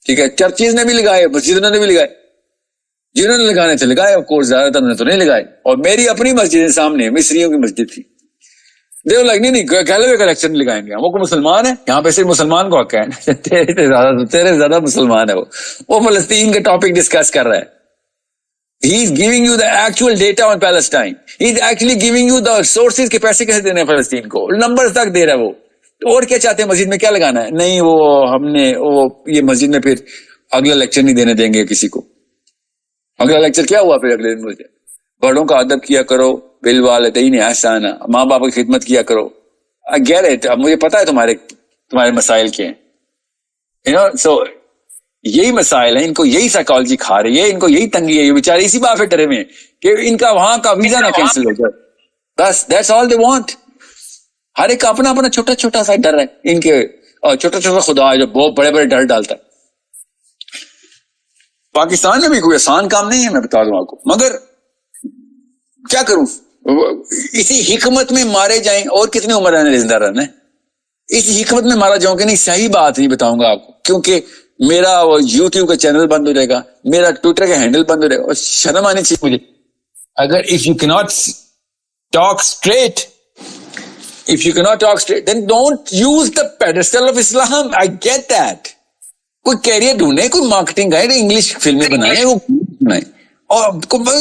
ٹھیک ہے؟ چرچز نے بھی لگائے, مسجدوں نے بھی لگائے. جنہوں نے لگانے تھے لگائے، آف کورس زیادہ تر نے تو نہیں لگائے. اور میری اپنی مسجد سامنے مصریوں کی مسجد تھی، دیو لائک نہیں کہلوے کا لیکچر نہیں لگائیں گے، وہ کوئی مسلمان ہے یہاں پہ، صرف مسلمان کو حق ہے تیرے زیادہ مسلمان ہے، وہ فلسطین کا ٹاپک ڈسکس کر رہا ہے. He is giving you the actual data on Palestine. He is actually giving you the sources کے پیسے کیسے دینے ہیں فلسطین کو، نمبرز تک دے رہا ہے وہ. اور کیا چاہتے ہیں مسجد میں کیا لگانا ہے؟ نہیں وہ ہم نے وہ یہ مسجد میں پھر اگلا لیکچر نہیں دینے دیں گے کسی کو. اگلا لیکچر کیا ہوا پھر اگلے دن مجھے؟ بڑوں کا ادب کیا کرو، بالوالدین احسانا، ماں باپ کی خدمت کیا کرو. I get it. اب مجھے پتا ہے تمہارے مسائل کیا ہیں. So یہی مسائل ہیں، ان کو یہی سائیکالوجی کھا رہی ہے، ان کو یہی تنگی ہے. یہ بیچارے اسی بات پہ ڈرے ہوئے ہیں کہ ان کا وہاں کا ویزا نہ کینسل ہو جائے. بس دیٹس آل دے وانٹ. ہر ایک کا اپنا اپنا چھوٹا چھوٹا سا ڈر ہے ان کے، اور چھوٹا چھوٹا خدا ہے جو بہت بڑے بڑے ڈر ڈالتا ہے. پاکستان میں بھی کوئی آسان کام نہیں ہے، میں بتا دوں آپ کو، مگر کیا کروں، اسی حکمت میں مارے جائیں. اور کتنی عمر رہنے زندہ رہنا ہے، اس حکمت میں مارا جاؤں کہ نہیں. صحیح بات نہیں بتاؤں گا آپ کو، کیونکہ میرا وہ یوٹیوب کا چینل بند ہو جائے گا، میرا ٹویٹر کا ہینڈل بند ہو جائے گا، اور شرم آنی چاہیے مجھے. اگر if you cannot talk straight then don't use the pedestal of Islam. I get that. کوئی کیریئر ڈھونڈے، کوئی مارکیٹنگ کا انگلش فلمیں بنائیں، وہ بنائیں، اور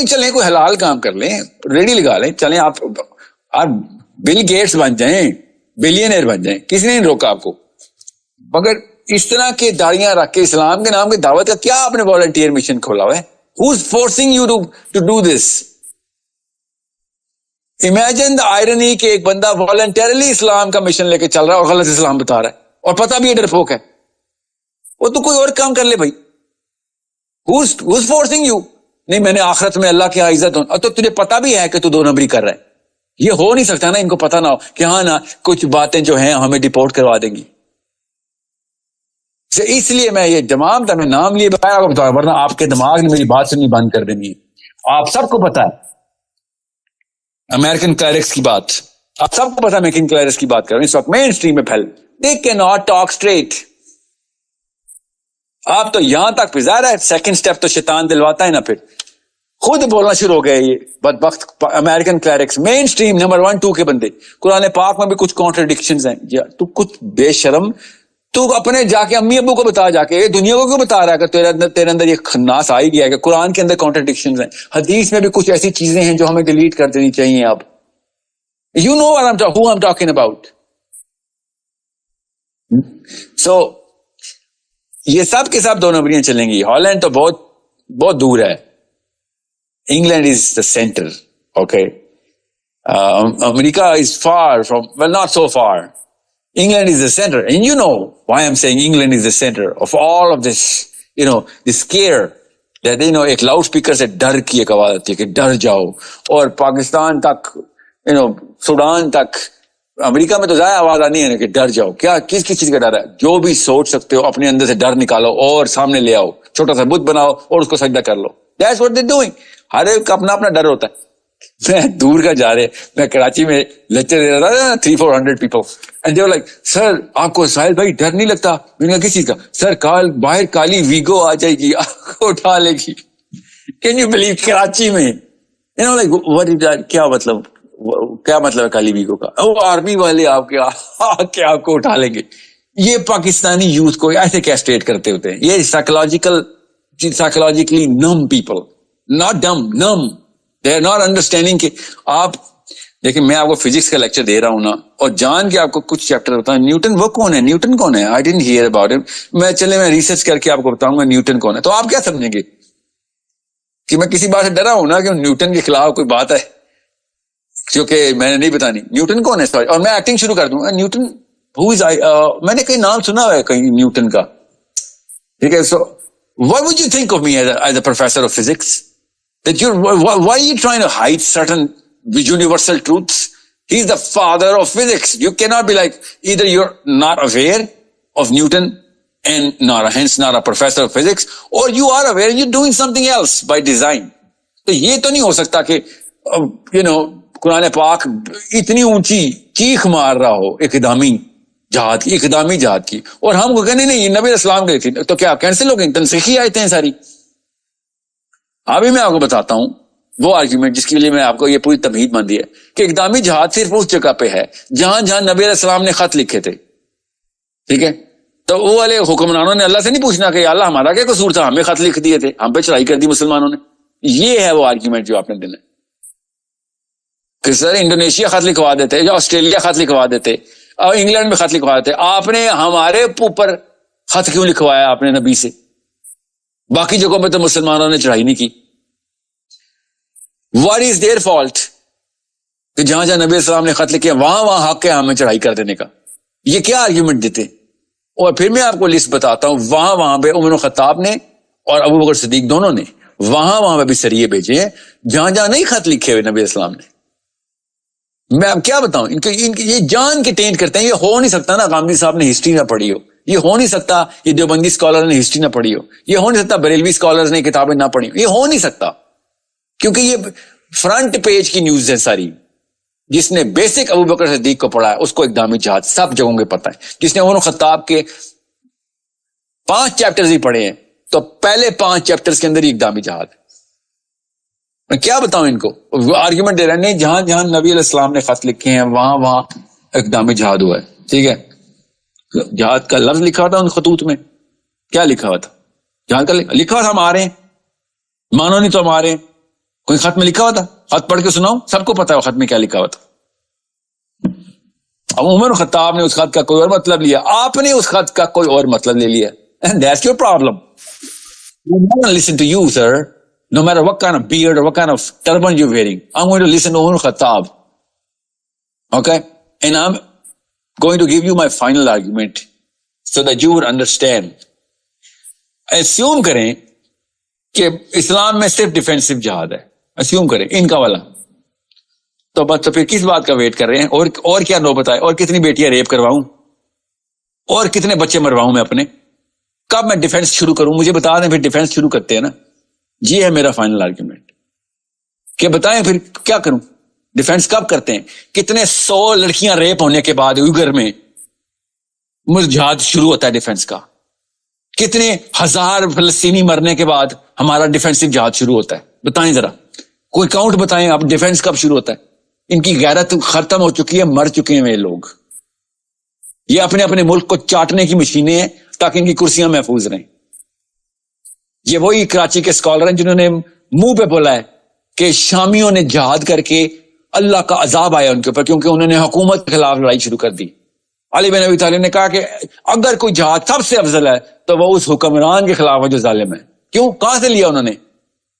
چلیں کوئی حلال کام کر لیں، ریڈی لگا لیں، چلیں آپ بل گیٹس بن جائیں، بلینئر بن جائیں، کسی نے نہیں روکا آپ کو. مگر اس طرح کے داڑیاں رکھ کے اسلام کے نام کی دعوت کا کیا آپ نے والنٹیئر مشن کھولا ہوا ہے؟ Who's forcing you to do this? Imagine the irony کہ ایک بندہ والنٹیرلی اسلام کا مشن لے کے چل رہا ہے اور غلط اسلام بتا رہا ہے، اور پتہ بھی ڈرپوک ہے. وہ تو کوئی اور کام کر لے بھائی. Who's forcing you؟ نہیں میں نے آخرت میں اللہ کی عزت ہوں، تو تجھے پتہ بھی ہے کہ تو 2 نمبری کر رہا ہے. یہ ہو نہیں سکتا نا، ان کو پتہ نہ ہو کہ ہاں نا کچھ باتیں جو ہیں ہمیں ڈیپورٹ کروا دیں گی. اس لیے میں یہ تمام میں نام لیے بتایا، ورنہ آپ کے دماغ نے میری بات سننی بند کر دینی ہے. آپ سب کو پتا ہے امریکن کلیرکس کی بات، آپ سب کو پتا ہے میں کن کلیرکس کی بات کر رہا ہوں. اس وقت مین اسٹریم میں پھیل، they can not talk straight. آپ تو یہاں تک پہ ظاہر ہے سیکنڈ سٹیپ تو شیطان دلواتا ہے نا، پھر خود بولنا شروع ہو گئے یہ بدبخت امریکن کلیرکس، مین اسٹریم نمبر 1 2 کے بندے. قرآن پاک میں بھی کچھ کانٹرڈکشنز ہیں. تو کچھ بے شرم، تو اپنے جا کے امی ابو کو بتا، جا کے دنیا کو کیوں بتا رہا ہے کہ تیرے اندر یہ خناس آ ہی گیا ہے کہ قرآن کے اندر کانٹرڈکشنز ہیں، حدیث میں بھی کچھ ایسی چیزیں ہیں جو ہمیں ڈیلیٹ کر دینی چاہیے. اب you know who I'm talking about. So یہ سب کے سب 2 نمبریاں چلیں گی. ہالینڈ تو بہت بہت دور ہے، England is the centre. Okay, America is for from, well not so far. England is the center, and you know why I'm saying England is the center of all of this, this scare that ایک لاؤڈ اسپیکر سے ڈر کی ایک آواز آتی ہے کہ ڈر جاؤ. اور پاکستان تک، سوڈان تک، امریکہ میں تو ظاہر آواز آنی ہے کہ ڈر جاؤ. کیا کس چیز کا ڈر ہے؟ جو بھی سوچ سکتے ہو اپنے اندر سے ڈر نکالو اور سامنے لے آؤ، چھوٹا سا بت بناؤ اور اس کو سجدہ کر لو. That's what they're doing. ہر ایک کا اپنا اپنا ڈر ہوتا ہے. میں دور کا جا رہے، میں کراچی میں لیکچر دے رہا تھا 300-400 people, and they were like sir آپ کو ساحل بھائی ڈر نہیں لگتا؟ میں نے کہا کس چیز کا؟ سر باہر کالی ویگو آ جائے گی، آپ کو اٹھا لے گی. Can you believe? کراچی میں کیا مطلب ہے کالی ویگو کا؟ وہ آرمی والے آپ کے آپ کو اٹھا لیں گے. یہ پاکستانی یوتھ کو ایسے کیسٹریٹ کرتے ہوتے ہیں. یہ سائیکولوجیکلی نم پیپل، ناٹ ڈم، نم. They are not understanding کہ آپ دیکھیں، میں آپ کو فزکس کا لیکچر دے رہا ہوں نا، اور جان کے آپ کو کچھ چیپٹر بتاؤں. نیوٹن وہ کون ہے؟ نیوٹن کون ہے؟ I didn't hear about him. میں ریسرچ کر کے آپ کو بتاؤں گا نیوٹن کون ہے. تو آپ کیا سمجھیں گے کہ میں کسی بات سے ڈرا ہوں نا کہ نیوٹن کے خلاف کوئی بات ہے جو کہ میں نے نہیں بتانی. نیوٹن کون ہے؟ سوری. اور میں ایکٹنگ شروع کر دوں گا. نیوٹن میں نے کہیں نام سنا ہوا ہے کہیں نیوٹن کا، ٹھیک ہے. سو what would you think of me as a professor of physics? That why are you trying to hide certain universal truths? He's the father of physics. You cannot be like, either you're not aware of Newton and hence not a professor of physics, or you are aware and you're doing something else by design. تو یہ تو نہیں ہو سکتا کہ قرآن پاک اتنی اونچی چیخ مار رہا ہو اقدامی جہاد کی، اور ہم کو کہنے نہیں یہ نبی اسلام کے تھی، تو کیا کینسل ہو گئی؟ تنسیخی آیتیں ہیں ساری. ابھی میں آپ کو بتاتا ہوں وہ آرگیومنٹ جس کے لیے میں آپ کو یہ پوری تمہید باندھی ہے کہ اقدامی جہاد صرف اس جگہ پہ ہے جہاں جہاں نبی علیہ السلام نے خط لکھے تھے. ٹھیک ہے, تو وہ والے حکمرانوں نے اللہ سے نہیں پوچھنا کہ اللہ ہمارا کیا قصور تھا, ہمیں خط لکھ دیے تھے, ہم پہ چڑھائی کر دی مسلمانوں نے. یہ ہے وہ آرگیومنٹ جو آپ نے دینا کہ سر انڈونیشیا خط لکھوا دیتے یا آسٹریلیا خط لکھوا دیتے اور انگلینڈ میں خط لکھوا دیتے, آپ نے ہمارے اوپر خط کیوں لکھوایا آپ نے نبی سے؟ باقی جگہوں پہ تو مسلمانوں نے چڑھائی نہیں کی. واٹ از دیئر فالٹ کہ جہاں جہاں نبی السلام نے خط لکھے وہاں حق ہے ہمیں چڑھائی کر دینے کا؟ یہ کیا آرگیومنٹ دیتے؟ اور پھر میں آپ کو لسٹ بتاتا ہوں, وہاں پہ عمر الخطاب نے اور ابو بکر صدیق دونوں نے وہاں پہ بھی سریے بھیجے ہیں جہاں جہاں نہیں خط لکھے ہوئے نبی السلام نے. میں اب کیا بتاؤں, ان کے یہ جان کے ٹینٹ کرتے ہیں. یہ ہو نہیں سکتا نا غامدی صاحب نے ہسٹری نہ پڑھی ہو, یہ ہو نہیں سکتا یہ دیوبندی اسکالر نے ہسٹری نہ پڑھی ہو, یہ ہو نہیں سکتا بریلوی اسکالر نے کتابیں نہ پڑھی ہو, یہ ہو نہیں سکتا کیونکہ یہ فرنٹ پیج کی نیوز ہے ساری. جس نے بیسک ابو بکر صدیق کو پڑھا ہے اس کو اقدامی جہاد سب جگہوں کے پتہ ہے. جس نے عمر خطاب کے 5 چیپٹرز ہی پڑھے ہیں تو پہلے 5 چیپٹرز کے اندر ہی اقدامی جہاد ہے. میں کیا بتاؤں ان کو, وہ آرگیومنٹ دے رہے ہیں نہیں جہاں جہاں نبی علیہ السلام نے خط لکھے ہیں وہاں اقدامی جہاد ہوا ہے. ٹھیک ہے, جہاد کا لفظ لکھا تھا ان خطوط میں, کیا لکھا ہوا تھا؟ جہاد کا لکھا تھا ہم آ رہے ہیں, مانو نہیں تو ہم آ رہے ہیں. کوئی خط میں لکھا ہوا تھا؟ خط پڑھ کے سناؤ, سب کو پتا ہے وہ خط میں کیا لکھا ہوا تھا. اب عمر خطاب نے اس خط کا کوئی اور مطلب لیا, آپ نے اس خط کا کوئی اور مطلب لے لیا. And that's your problem. I'm not going to listen to you, sir. No matter what kind of beard or what kind of turban you're wearing. I'm going to listen to Umar Khattab. Okay? And I'm going to give you my final argument so that you would understand. Assume کریں کہ اسلام میں صرف ڈیفینسو جہاد ہے. اسیوم کریں ان کا والا, تو بس تو پھر کس بات کا ویٹ کر رہے ہیں؟ اور کیا نوبت آئے, اور کتنی بیٹیاں ریپ کرواؤں, اور کتنے بچے مرواؤں میں اپنے؟ کب میں ڈیفینس شروع کروں مجھے بتا دیں, پھر ڈیفینس شروع کرتے ہیں نا. یہ ہے میرا فائنل آرگیومنٹ کہ بتائیں پھر کیا کروں, ڈیفینس کب کرتے ہیں؟ کتنے 100 لڑکیاں ریپ ہونے کے بعد اوگر میں جہاد شروع ہوتا ہے ڈیفینس کا. کتنے 1000 فلسطینی مرنے کے بعد ہمارا ڈیفینسو جہاد شروع ہوتا ہے؟ بتائیں ذرا, کوئی کاؤنٹ بتائیں آپ, ڈیفینس کب شروع ہوتا ہے؟ ان کی غیرت ختم ہو چکی ہے, مر چکے ہیں یہ لوگ. یہ اپنے اپنے ملک کو چاٹنے کی مشینیں ہیں تاکہ ان کی کرسیاں محفوظ رہیں. یہ وہی کراچی کے اسکالر ہیں جنہوں نے منہ پہ بولا ہے کہ شامیوں نے جہاد کر کے اللہ کا عذاب آیا ان کے اوپر کیونکہ انہوں نے حکومت کے خلاف لڑائی شروع کر دی. علی بن ابی طالب نے کہا کہ اگر کوئی جہاد سب سے افضل ہے تو وہ اس حکمران کے خلاف ہے جو ظالم ہے. کیوں, کہاں سے لیا انہوں نے؟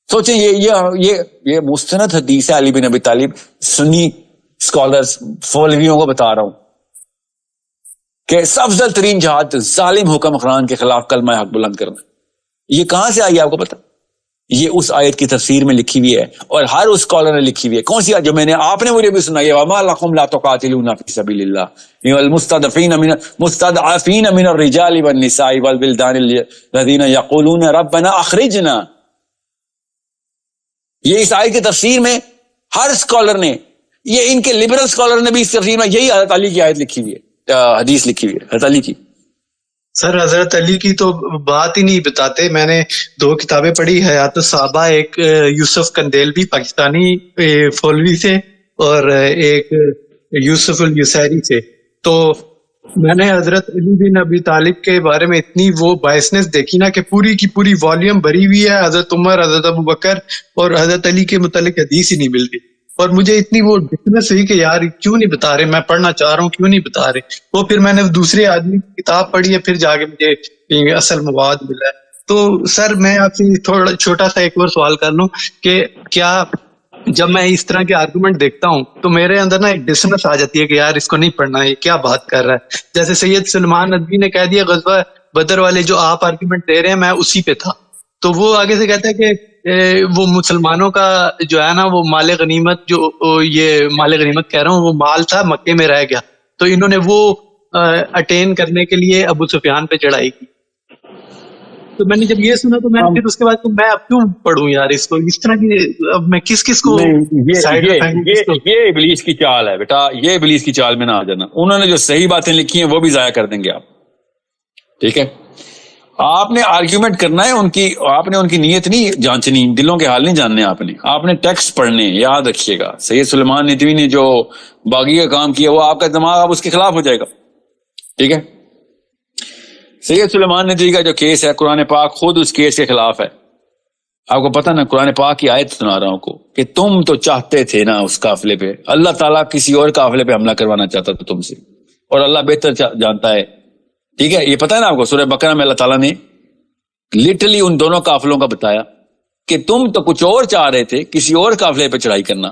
سوچیں, یہ مستند حدیث ہے. علی بن ابی طالب سنی اسکالرز فولویوں کو بتا رہا ہوں کہ افضل ترین جہاد ظالم حکمران کے خلاف کلمہ حق بلند کرنا. یہ کہاں سے آئی آپ کو پتا؟ یہ اس آیت کی تفسیر میں لکھی ہوئی ہے اور ہر اس اسکالر نے لکھی ہوئی ہے. کون سی آیت جو میں نے آپ نے مجھے بھی سنائی ہے؟ وما لکم لا تقاتلون فی سبیل اللہ والمستضعفین من الرجال والنساء والولدان الذین یقولون ربنا اخرجنا. یہ اس آیت کی تفسیر میں ہر اسکالر نے, یہ ان کے لبرل اسکالر نے بھی اس تفسیر میں یہی حضرت علی کی آیت لکھی ہوئی ہے, حدیث لکھی ہوئی ہے حضرت علی کی. سر حضرت علی کی تو بات ہی نہیں بتاتے. میں نے 2 کتابیں پڑھی, حیات الصحابہ, ایک یوسف کندیلوی پاکستانی فولوی سے اور ایک یوسف الیساری سے. تو میں نے حضرت علی بن ابی طالب کے بارے میں اتنی وہ بائسنس دیکھی نا کہ پوری کی پوری والیوم بھری ہوئی ہے حضرت عمر, حضرت ابو بکر اور حضرت علی کے متعلق حدیث ہی نہیں ملتی. اور مجھے اتنی وہ ڈفرینس ہوئی کہ یار کیوں نہیں بتا رہے, میں پڑھنا چاہ رہا ہوں کیوں نہیں بتا رہے. وہ پھر میں نے دوسرے آدمی کی کتاب پڑھی ہے, پھر جا کے مجھے اصل مواد ملا ہے. تو سر میں آپ سے تھوڑا چھوٹا سا ایک اور سوال کر لوں کہ کیا جب میں اس طرح کے آرگومنٹ دیکھتا ہوں تو میرے اندر نا ایک ڈسنس آ جاتی ہے کہ یار اس کو نہیں پڑھنا ہے, کیا بات کر رہا ہے. جیسے سید سلمان ندوی نے کہہ دیا غزوہ بدر والے جو آپ آرگومنٹ دے رہے ہیں میں اسی پہ تھا. تو وہ آگے سے کہتا ہے کہ وہ مسلمانوں کا جو ہے نا وہ مال غنیمت, جو یہ مال غنیمت کہہ رہا ہوں, وہ مال تھا مکے میں رہ گیا, تو انہوں نے وہ اٹین کرنے کے لیے ابو سفیان پہ چڑھائی کی. تو میں نے جب یہ سنا تو میں پھر اس کے بعد میں اب کیوں پڑھوں یار اس کو, اس طرح کی اب میں کس کو یہ ابلیس کی چال ہے بیٹا, یہ ابلیس کی چال میں نہ آ جانا. انہوں نے جو صحیح باتیں لکھی ہیں وہ بھی ضائع کر دیں گے آپ, ٹھیک ہے. آپ نے آرگیومنٹ کرنا ہے ان کی، آپ نے ان کی نیت نہیں جانچنی، دلوں کے حال نہیں جاننے آپ نے ٹیکسٹ پڑھنے. یاد رکھیے گا سید سلیمان ندوی نے جو باغی کا کام کیا وہ آپ کا دماغ اب اس کے خلاف ہو جائے گا. ٹھیک ہے، سید سلیمان ندوی کا جو کیس ہے قرآن پاک خود اس کیس کے خلاف ہے. آپ کو پتہ نا، قرآن پاک کی آیت سنا رہا ہوں کو کہ تم تو چاہتے تھے نا اس قافلے پہ، اللہ تعالیٰ کسی اور قافلے پہ حملہ کروانا چاہتا تھا تم سے، اور اللہ بہتر جانتا ہے. ٹھیک ہے، یہ پتہ ہے نا آپ کو، سورہ بقرہ میں اللہ تعالیٰ نے لٹرلی ان دونوں قافلوں کا بتایا کہ تم تو کچھ اور چاہ رہے تھے، کسی اور قافلے پہ چڑھائی کرنا،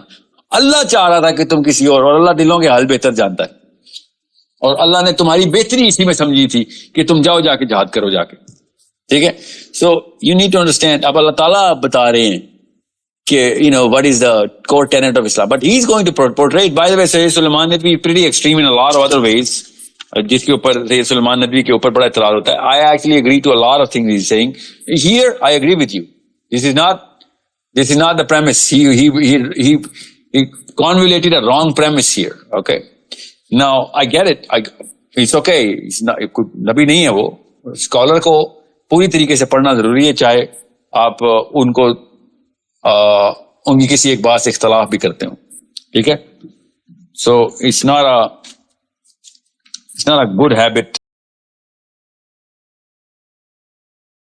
اللہ چاہ رہا تھا کہ تم کسی اور اللہ دلوں کے حال بہتر جانتا ہے، اور اللہ نے تمہاری بہتری اسی میں سمجھی تھی کہ تم جاؤ جا کے جہاد کرو جا کے. ٹھیک ہے، so you need to understand. اب اللہ تعالیٰ بتا رہے ہیں کہ what is the core tenet of Islam, but he's going to portray it. By the way, Sayyid Sulaiman Nadwi pretty extreme in a lot of other ways, جس کے اوپر سید سلیمان ندوی کے اوپر بڑا اعتراض ہوتا ہے. I actually agree to a lot of things he's saying. Here I agree with you. This is not the premise. He convoluted a wrong premise here. Okay. Now I get it. It's okay. نبی نہیں ہے وہ. اسکالر کو پوری طریقے سے پڑھنا ضروری ہے، چاہے آپ ان کو ان کی کسی ایک بات سے اختلاف بھی کرتے ہوں. ٹھیک ہے، so it's not a good habit